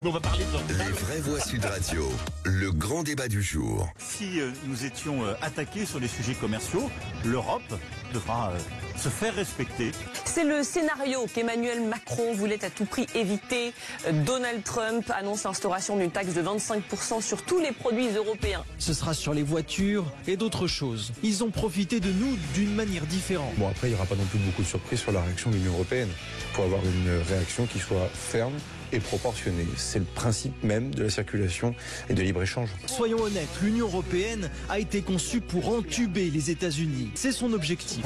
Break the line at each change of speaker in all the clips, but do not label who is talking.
On va parler
Les vraies voix Sud Radio, le grand débat du jour.
Si nous étions attaqués sur les sujets commerciaux, l'Europe devra se faire respecter.
C'est le scénario qu'Emmanuel Macron voulait à tout prix éviter. Donald Trump annonce l'instauration d'une taxe de 25% sur tous les produits européens.
Ce sera sur les voitures et d'autres choses. Ils ont profité de nous d'une manière différente.
Bon, après, il n'y aura pas non plus beaucoup de surprises sur la réaction de l'Union européenne. Il faut avoir une réaction qui soit ferme et proportionnée. C'est le principe même de la circulation et de libre-échange.
Soyons honnêtes, l'Union européenne a été conçue pour entuber les États-Unis. C'est son objectif.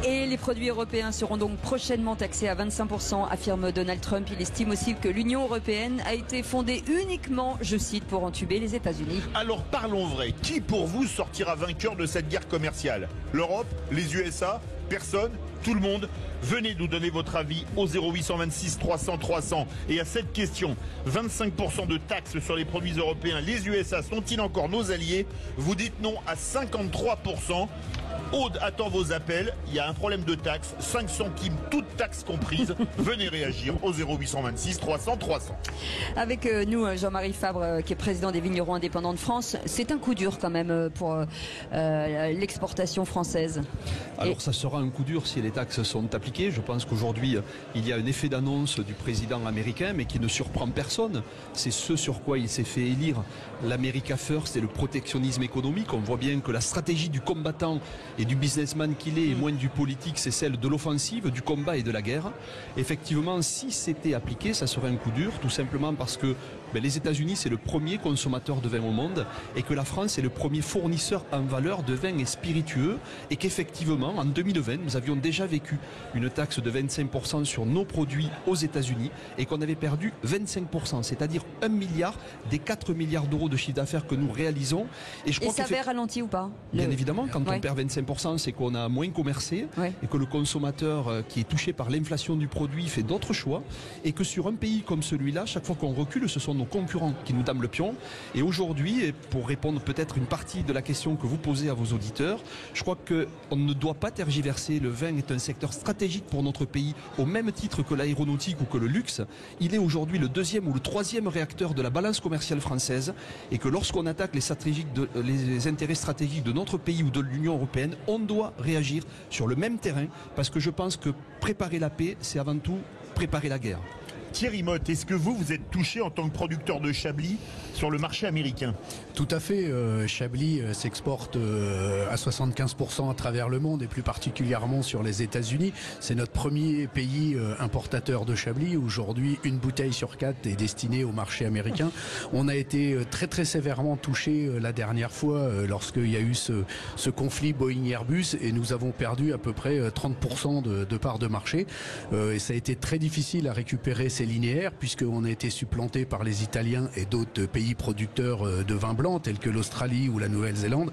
Et les produits européens seront donc prochainement taxés à 25%, affirme Donald Trump. Il estime aussi que l'Union européenne a été fondée uniquement, je cite, pour entuber les États-Unis.
Alors parlons vrai. Qui pour vous sortira vainqueur de cette guerre commerciale? L'Europe? Les USA? Personne? Tout le monde? Venez nous donner votre avis au 0826 300 300. Et à cette question, 25% de taxes sur les produits européens, les USA sont-ils encore nos alliés? Vous dites non à 53%. Aude attend vos appels, il y a un problème de taxe, 5 centimes, toutes taxes comprises. Venez réagir au 0826 300 300.
Avec nous, Jean-Marie Fabre, qui est président des vignerons indépendants de France. C'est un coup dur quand même pour l'exportation française.
Alors ça sera un coup dur si les taxes sont appliquées. Je pense qu'aujourd'hui, il y a un effet d'annonce du président américain, mais qui ne surprend personne. C'est ce sur quoi il s'est fait élire. L'America First et le protectionnisme économique. On voit bien que la stratégie du combattant et du businessman qu'il est, et moins du politique, c'est celle de l'offensive, du combat et de la guerre. Effectivement, si c'était appliqué, ça serait un coup dur, tout simplement parce que les États-Unis, c'est le premier consommateur de vin au monde, et que la France est le premier fournisseur en valeur de vin et spiritueux, et qu'effectivement, en 2020, nous avions déjà vécu une taxe de 25% sur nos produits aux États-Unis, et qu'on avait perdu 25%, c'est-à-dire 1 milliard des 4 milliards d'euros de chiffre d'affaires que nous réalisons.
Et ça avait ralenti ou pas?
Bien évidemment, quand on perd 25%, c'est qu'on a moins commercé, et que le consommateur qui est touché par l'inflation du produit fait d'autres choix, et que sur un pays comme celui-là, chaque fois qu'on recule, ce sont nos concurrents qui nous dament le pion. Et aujourd'hui, et pour répondre peut-être une partie de la question que vous posez à vos auditeurs, je crois qu'on ne doit pas tergiverser. Le vin est un secteur stratégique pour notre pays, au même titre que l'aéronautique ou que le luxe. Il est aujourd'hui le 2e ou le 3e réacteur de la balance commerciale française, et que lorsqu'on attaque les intérêts stratégiques de notre pays ou de l'Union européenne, on doit réagir sur le même terrain, parce que je pense que préparer la paix, c'est avant tout préparer la guerre.
Thierry Motte, est-ce que vous êtes touché en tant que producteur de Chablis sur le marché américain?
Tout à fait. Chablis s'exporte à 75% à travers le monde, et plus particulièrement sur les États-Unis. C'est notre premier pays importateur de Chablis. Aujourd'hui, une bouteille sur 4 est destinée au marché américain. On a été très très sévèrement touché la dernière fois lorsqu'il y a eu ce conflit Boeing-Airbus, et nous avons perdu à peu près 30% de part de marché. Et ça a été très difficile à récupérer ces linéaires, puisqu'on a été supplanté par les Italiens et d'autres pays producteurs de vin blanc tels que l'Australie ou la Nouvelle-Zélande.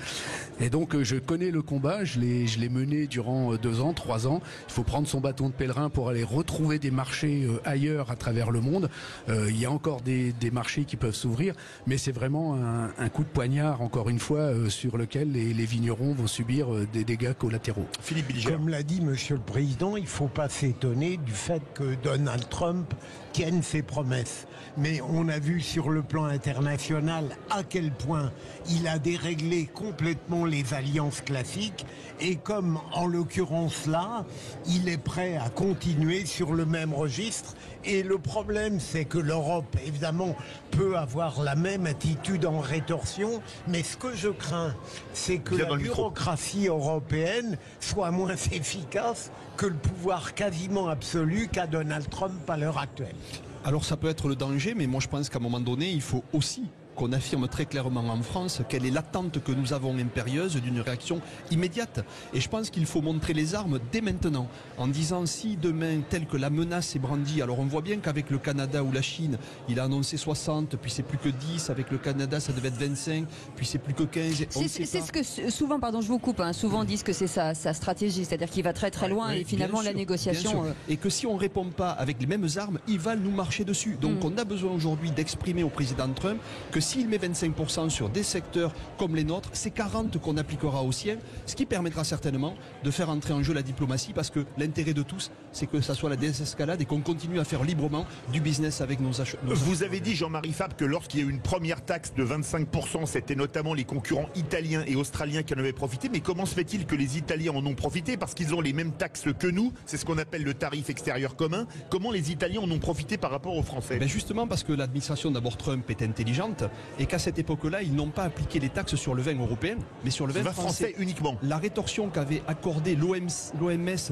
Et donc je connais le combat, je l'ai mené durant 2 ans, 3 ans. Il faut prendre son bâton de pèlerin pour aller retrouver des marchés ailleurs à travers le monde. Il y a encore des marchés qui peuvent s'ouvrir, mais c'est vraiment un coup de poignard, encore une fois, sur lequel les vignerons vont subir des dégâts collatéraux.
Philippe Bilger.
Comme l'a dit Monsieur le Président, il ne faut pas s'étonner du fait que Donald Trump tienne ses promesses. Mais on a vu sur le plan international à quel point il a déréglé complètement les alliances classiques, et comme en l'occurrence là, il est prêt à continuer sur le même registre. Et le problème, c'est que l'Europe, évidemment, peut avoir la même attitude en rétorsion, mais ce que je crains, c'est que la bureaucratie européenne soit moins efficace que le pouvoir quasiment absolu qu'a Donald Trump à l'heure actuelle.
Alors ça peut être le danger, mais moi je pense qu'à un moment donné, il faut aussi qu'on affirme très clairement en France quelle est l'attente que nous avons impérieuse d'une réaction immédiate. Et je pense qu'il faut montrer les armes dès maintenant, en disant si demain, telle que la menace est brandie, alors on voit bien qu'avec le Canada ou la Chine, il a annoncé 60, puis c'est plus que 10, avec le Canada ça devait être 25, puis c'est plus que 15.
C'est ce que souvent, pardon je vous coupe, souvent disent que c'est sa stratégie, c'est-à-dire qu'il va très très loin, et finalement la négociation...
Et que si on ne répond pas avec les mêmes armes, il va nous marcher dessus. Donc on a besoin aujourd'hui d'exprimer au président Trump que s'il met 25% sur des secteurs comme les nôtres, c'est 40 qu'on appliquera aux siens, ce qui permettra certainement de faire entrer en jeu la diplomatie, parce que l'intérêt de tous, c'est que ça soit la désescalade et qu'on continue à faire librement du business avec nos achats.
Vous avez dit, Jean-Marie Fab, que lorsqu'il y a eu une première taxe de 25%, c'était notamment les concurrents italiens et australiens qui en avaient profité. Mais comment se fait-il que les Italiens en ont profité? Parce qu'ils ont les mêmes taxes que nous, c'est ce qu'on appelle le tarif extérieur commun. Comment les Italiens en ont profité par rapport aux Français?
Justement parce que l'administration d'abord Trump est intelligente et qu'à cette époque-là, ils n'ont pas appliqué les taxes sur le vin européen, mais sur le vin français
uniquement.
La rétorsion qu'avait accordée l'OMS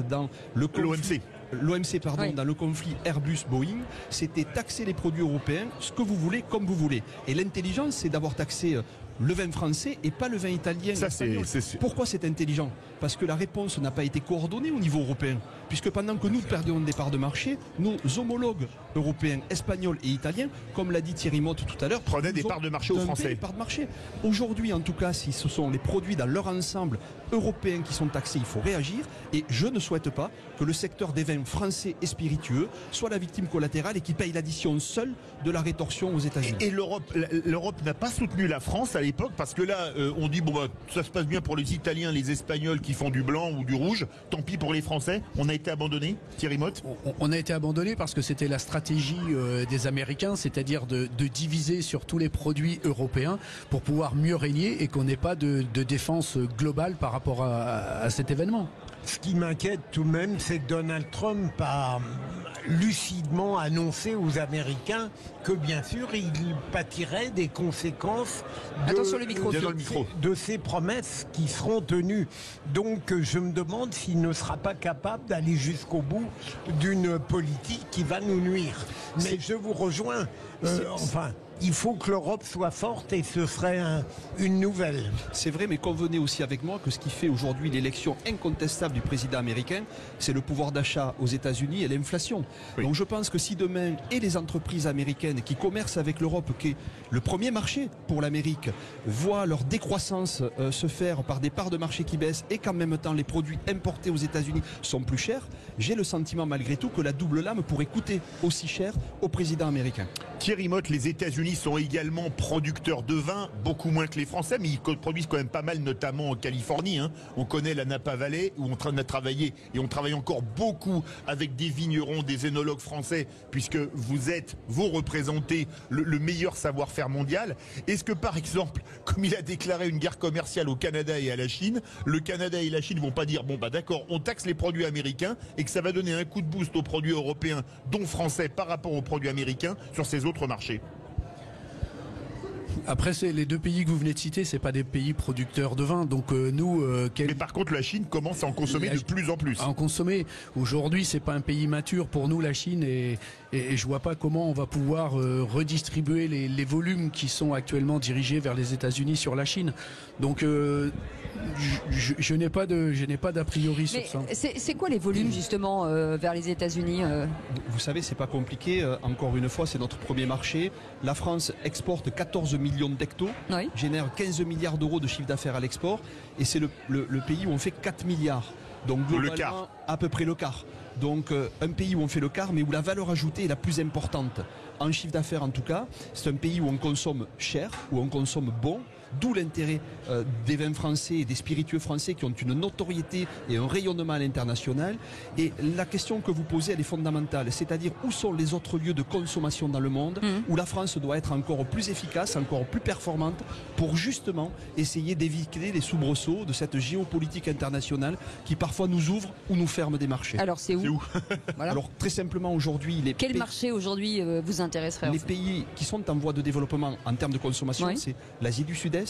dans le conflit... L'OMC, pardon, dans le conflit Airbus-Boeing, c'était taxer les produits européens, ce que vous voulez, comme vous voulez. Et l'intelligence, c'est d'avoir taxé le vin français et pas le vin italien.
Ça, c'est...
Pourquoi c'est intelligent? Parce que la réponse n'a pas été coordonnée au niveau européen. Puisque pendant que nous perdions des parts de marché, nos homologues européens, espagnols et italiens, comme l'a dit Thierry Motte tout à l'heure,
prenaient des parts de marché aux Français.
Des parts de marché. Aujourd'hui, en tout cas, si ce sont les produits dans leur ensemble européens qui sont taxés, il faut réagir. Et je ne souhaite pas que le secteur des vins français et spiritueux soit la victime collatérale et qui paye l'addition seule de la rétorsion aux États-Unis.
Et l'Europe n'a pas soutenu la France à l'époque, parce que là, on dit, ça se passe bien pour les Italiens, les Espagnols qui font du blanc ou du rouge, tant pis pour les Français. On a été abandonné, Thierry Motte?
On a été abandonné parce que c'était la stratégie des Américains, c'est-à-dire de diviser sur tous les produits européens pour pouvoir mieux régner et qu'on n'ait pas de défense globale par rapport à cet événement.
Ce qui m'inquiète tout de même, c'est que Donald Trump a lucidement annoncé aux Américains que bien sûr il pâtirait des conséquences de ces promesses qui seront tenues. Donc je me demande s'il ne sera pas capable d'aller jusqu'au bout d'une politique qui va nous nuire. Mais je vous rejoins, il faut que l'Europe soit forte et ce serait une nouvelle.
C'est vrai, mais convenez aussi avec moi que ce qui fait aujourd'hui l'élection incontestable du président américain, c'est le pouvoir d'achat aux États-Unis et l'inflation. Oui. Donc je pense que si demain, et les entreprises américaines qui commercent avec l'Europe, qui est le premier marché pour l'Amérique, voient leur décroissance se faire par des parts de marché qui baissent et qu'en même temps les produits importés aux États-Unis sont plus chers, j'ai le sentiment malgré tout que la double lame pourrait coûter aussi cher au président américain.
Thierry Motte, les États-Unis sont également producteurs de vin, beaucoup moins que les Français, mais ils produisent quand même pas mal, notamment en Californie. On connaît la Napa Valley, où on a travaillé, et on travaille encore beaucoup avec des vignerons, des œnologues français, puisque vous représentez le meilleur savoir-faire mondial. Est-ce que, par exemple, comme il a déclaré une guerre commerciale au Canada et à la Chine, le Canada et la Chine vont pas dire, d'accord, on taxe les produits américains, et que ça va donner un coup de boost aux produits européens, dont français, par rapport aux produits américains, sur ces autres marchés?
Après, c'est les deux pays que vous venez de citer, c'est pas des pays producteurs de vin, donc
Mais par contre, la Chine commence à en consommer de plus en plus.
À en consommer. Aujourd'hui, c'est pas un pays mature pour nous, la Chine, et je vois pas comment on va pouvoir redistribuer les volumes qui sont actuellement dirigés vers les États-Unis sur la Chine. Donc, je n'ai pas d'a priori sur ça.
C'est quoi les volumes justement vers les États-Unis
Vous savez, c'est pas compliqué. Encore une fois, c'est notre premier marché. La France exporte 14 millions d'hectos, génère 15 milliards d'euros de chiffre d'affaires à l'export, et c'est le pays où on fait 4 milliards. Donc globalement, à peu près le quart. Donc un pays où on fait le quart, mais où la valeur ajoutée est la plus importante. En chiffre d'affaires en tout cas, c'est un pays où on consomme cher, où on consomme bon. D'où l'intérêt des vins français et des spiritueux français qui ont une notoriété et un rayonnement à l'international. Et la question que vous posez, elle est fondamentale. C'est-à-dire, où sont les autres lieux de consommation dans le monde où la France doit être encore plus efficace, encore plus performante pour justement essayer d'éviter les soubresauts de cette géopolitique internationale qui parfois nous ouvre ou nous ferme des marchés.
Alors c'est où,
Voilà. Alors très simplement aujourd'hui...
Quel marché aujourd'hui vous intéresserait?
Les pays qui sont en voie de développement en termes de consommation, c'est l'Asie du Sud-Est,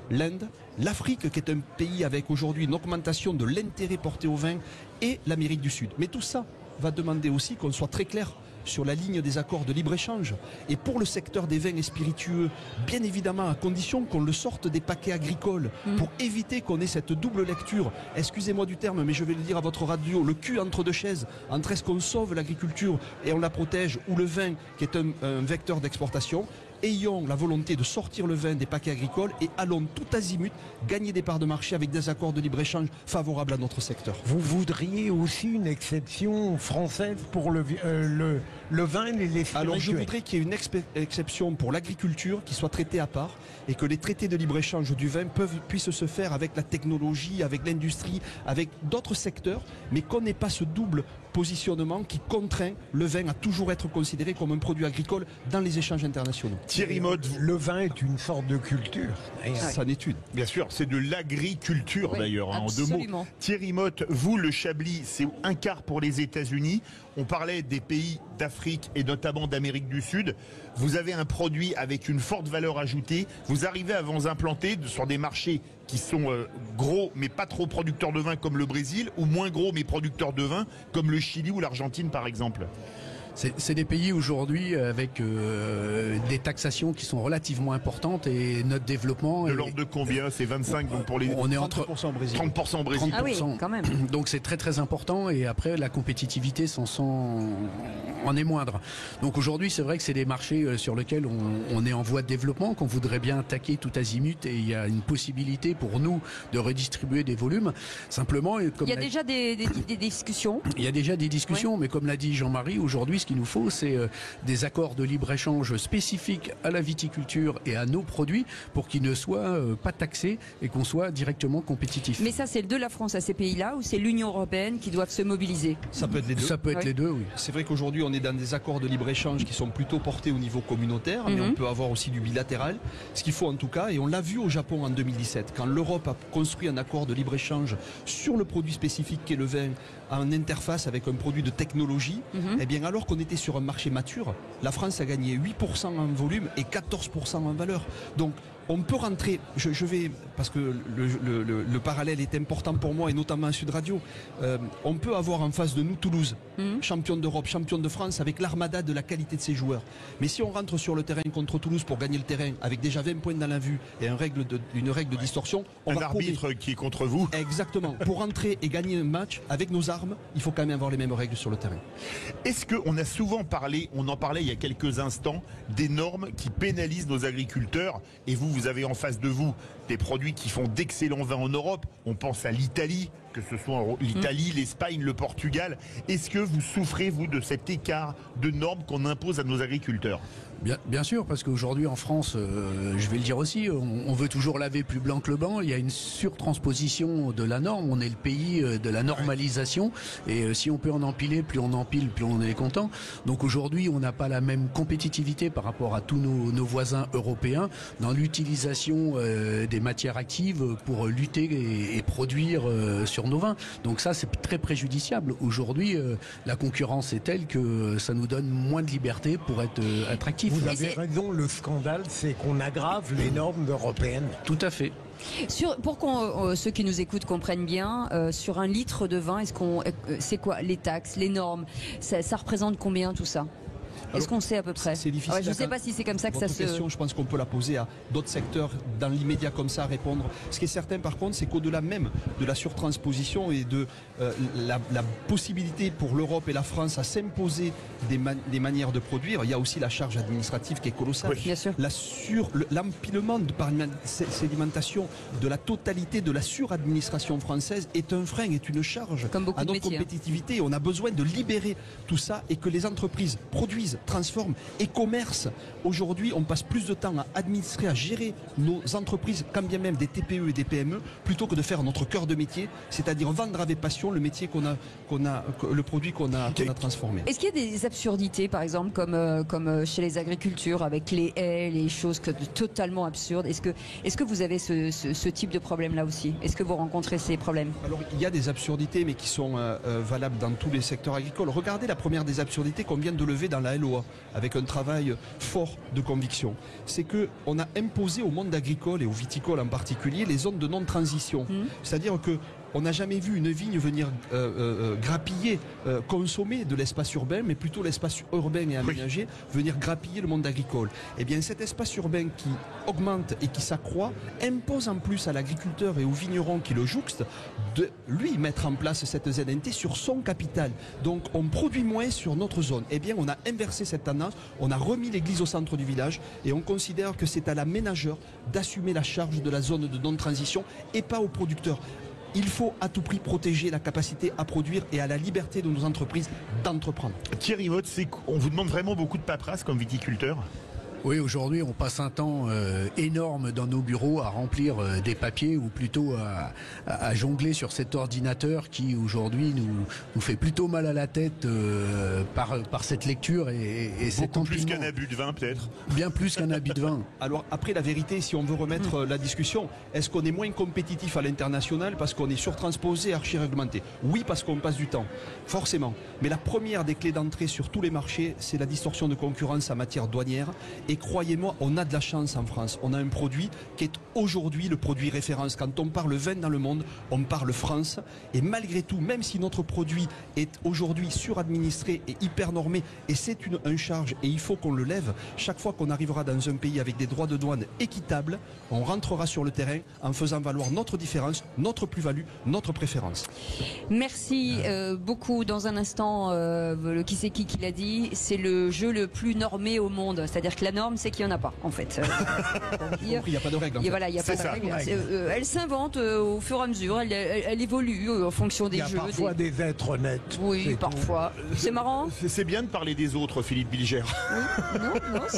l'Inde, l'Afrique qui est un pays avec aujourd'hui une augmentation de l'intérêt porté au vin, et l'Amérique du Sud. Mais tout ça va demander aussi qu'on soit très clair sur la ligne des accords de libre-échange. Et pour le secteur des vins et spiritueux, bien évidemment à condition qu'on le sorte des paquets agricoles, pour éviter qu'on ait cette double lecture, excusez-moi du terme, mais je vais le dire à votre radio, le cul entre deux chaises, entre est-ce qu'on sauve l'agriculture et on la protège, ou le vin qui est un vecteur d'exportation. ayons la volonté de sortir le vin des paquets agricoles et allons tout azimut gagner des parts de marché avec des accords de libre-échange favorables à notre secteur.
Vous voudriez aussi une exception française pour le vin et les spiritueux?
Alors je voudrais qu'il y ait une exception pour l'agriculture qui soit traitée à part et que les traités de libre-échange du vin puissent se faire avec la technologie, avec l'industrie, avec d'autres secteurs, mais qu'on n'ait pas ce double positionnement qui contraint le vin à toujours être considéré comme un produit agricole dans les échanges internationaux.
Thierry Motte,
le vin est une sorte de culture.
Ça n'est une.
Bien sûr, c'est de l'agriculture d'ailleurs, en 2 mots. Thierry Motte, vous, le Chablis, c'est un quart pour les États-Unis. On parlait des pays d'Afrique et notamment d'Amérique du Sud. Vous avez un produit avec une forte valeur ajoutée. Vous arrivez à vous implanter sur des marchés qui sont gros mais pas trop producteurs de vin comme le Brésil, ou moins gros mais producteurs de vin comme le Chili ou l'Argentine par exemple.
C'est des pays aujourd'hui avec des taxations qui sont relativement importantes et notre développement...
De l'ordre de combien? C'est 25 donc pour les...
On est entre
30% au Brésil.
30% au Brésil.
Ah oui, quand même.
Donc c'est très très important et après la compétitivité en est moindre. Donc aujourd'hui c'est vrai que c'est des marchés sur lesquels on est en voie de développement, qu'on voudrait bien attaquer tout azimut et il y a une possibilité pour nous de redistribuer des volumes. Simplement... Comme
il y a déjà des discussions.
Il y a déjà des discussions, mais comme l'a dit Jean-Marie, aujourd'hui ce qu'il nous faut, c'est des accords de libre-échange spécifiques à la viticulture et à nos produits pour qu'ils ne soient pas taxés et qu'on soit directement compétitifs.
Mais ça, c'est de la France à ces pays-là ou c'est l'Union européenne qui doivent se mobiliser?
Ça peut être les deux.
Ça peut être les deux, oui.
C'est vrai qu'aujourd'hui, on est dans des accords de libre-échange qui sont plutôt portés au niveau communautaire, mais on peut avoir aussi du bilatéral. Ce qu'il faut en tout cas, et on l'a vu au Japon en 2017, quand l'Europe a construit un accord de libre-échange sur le produit spécifique qu'est le vin, en interface avec un produit de technologie, eh bien alors qu'on était sur un marché mature, la France a gagné 8% en volume et 14% en valeur. Donc on peut rentrer, je vais, parce que le parallèle est important pour moi et notamment à Sud Radio, on peut avoir en face de nous Toulouse, champion d'Europe, champion de France, avec l'armada de la qualité de ses joueurs. Mais si on rentre sur le terrain contre Toulouse pour gagner le terrain, avec déjà 20 points dans la vue et une règle de distorsion, on va
arbitre qui est contre vous.
Exactement. Pour rentrer et gagner un match avec nos armes, il faut quand même avoir les mêmes règles sur le terrain.
Est-ce qu'on a souvent parlé, on en parlait il y a quelques instants, des normes qui pénalisent nos agriculteurs, et vous avez en face de vous des produits qui font d'excellents vins en Europe. On pense à l'Italie, que ce soit l'Italie, l'Espagne, le Portugal. Est-ce que vous souffrez, vous, de cet écart de normes qu'on impose à nos agriculteurs?
Bien sûr, parce qu'aujourd'hui en France, je vais le dire aussi, on veut toujours laver plus blanc que le blanc. Il y a une surtransposition de la norme. On est le pays de la normalisation. Et si on peut en empiler, plus on empile, plus on est content. Donc aujourd'hui, on n'a pas la même compétitivité par rapport à tous nos voisins européens dans l'utilisation des matières actives pour lutter et produire sur nos vins. Donc ça, c'est très préjudiciable. Aujourd'hui, la concurrence est telle que ça nous donne moins de liberté pour être attractif.
Vous avez raison, le scandale, c'est qu'on aggrave les normes européennes.
Tout à fait.
Pour que ceux qui nous écoutent comprennent bien, sur un litre de vin, c'est quoi les taxes, les normes, ça représente combien tout ça? Est-ce qu'on sait à peu près?
C'est difficile.
Je ne sais pas si c'est comme ça que ça se...
question, je pense qu'on peut la poser à d'autres secteurs dans l'immédiat comme ça à répondre. Ce qui est certain par contre, c'est qu'au-delà même de la surtransposition et de la possibilité pour l'Europe et la France à s'imposer des manières de produire, il y a aussi la charge administrative qui est colossale.
Oui, bien sûr.
L'empilement par sédimentation de la totalité de la suradministration française est un frein, est une charge à notre compétitivité. On a besoin de libérer tout ça et que les entreprises produisent, transforment et commercent. Aujourd'hui, on passe plus de temps à administrer, à gérer nos entreprises, quand bien même des TPE et des PME, plutôt que de faire notre cœur de métier, c'est-à-dire vendre avec passion le métier le produit qu'on a transformé.
Est-ce qu'il y a des absurdités, par exemple, comme chez les agriculteurs, avec les haies, les choses totalement absurdes? Est-ce que vous avez ce type de problème-là aussi? Est-ce que vous rencontrez ces problèmes?
Alors, il y a des absurdités, mais qui sont valables dans tous les secteurs agricoles. Regardez la première des absurdités qu'on vient de lever dans la LOA, avec un travail fort de conviction. C'est qu'on a imposé au monde agricole et au viticole en particulier les zones de non-transition. C'est-à-dire que on n'a jamais vu une vigne venir grappiller, consommer de l'espace urbain, mais plutôt l'espace urbain et aménagé, venir grappiller le monde agricole. Eh bien, cet espace urbain qui augmente et qui s'accroît impose en plus à l'agriculteur et au vigneron qui le jouxte de lui mettre en place cette ZNT sur son capital. Donc, on produit moins sur notre zone. Eh bien, on a inversé cette tendance, on a remis l'église au centre du village et on considère que c'est à l'aménageur d'assumer la charge de la zone de non-transition et pas au producteur. Il faut à tout prix protéger la capacité à produire et à la liberté de nos entreprises d'entreprendre.
Thierry Vogt, on vous demande vraiment beaucoup de paperasse comme viticulteur?
Oui, aujourd'hui, on passe un temps énorme dans nos bureaux à remplir des papiers ou plutôt à jongler sur cet ordinateur qui, aujourd'hui, nous fait plutôt mal à la tête par cette lecture et cet
empilement. Plus qu'un abus de vin, peut-être?
Bien plus qu'un abus de vin.
Alors, après, la vérité, si on veut remettre la discussion, est-ce qu'on est moins compétitif à l'international parce qu'on est surtransposé, archi-réglementé? Oui, parce qu'on passe du temps, forcément. Mais la première des clés d'entrée sur tous les marchés, c'est la distorsion de concurrence en matière douanière. Et croyez-moi, on a de la chance en France. On a un produit qui est aujourd'hui le produit référence. Quand on parle vin dans le monde, on parle France. Et malgré tout, même si notre produit est aujourd'hui suradministré et hyper normé, et c'est un charge, et il faut qu'on le lève, chaque fois qu'on arrivera dans un pays avec des droits de douane équitables, on rentrera sur le terrain en faisant valoir notre différence, notre plus-value, notre préférence.
Merci beaucoup. Dans un instant, le qui c'est qui l'a dit, c'est le jeu le plus normé au monde. C'est-à-dire que la norme, c'est qu'il n'y en a pas, en fait.
Il n'y a pas de règle. En fait.
Voilà, il n'y a pas de règle. Elle s'invente au fur et à mesure, elle évolue en fonction des jeux.
Il y a parfois des êtres honnêtes.
Oui, parfois. C'est marrant.
C'est bien de parler des autres, Philippe Bilger.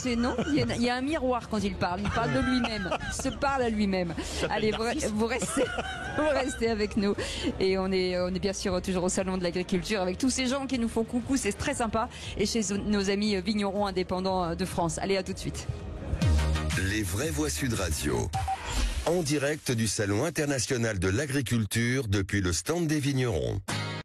Oui, non. Il y a un miroir quand il parle de lui-même. Il se parle à lui-même. Allez, vous restez avec nous. Et on est bien sûr toujours au Salon de l'Agriculture avec tous ces gens qui nous font coucou, c'est très sympa. Et chez nos amis vignerons indépendants de France. Allez, à tout de suite.
Les vraies voix Sud Radio. En direct du Salon international de l'agriculture depuis le stand des vignerons.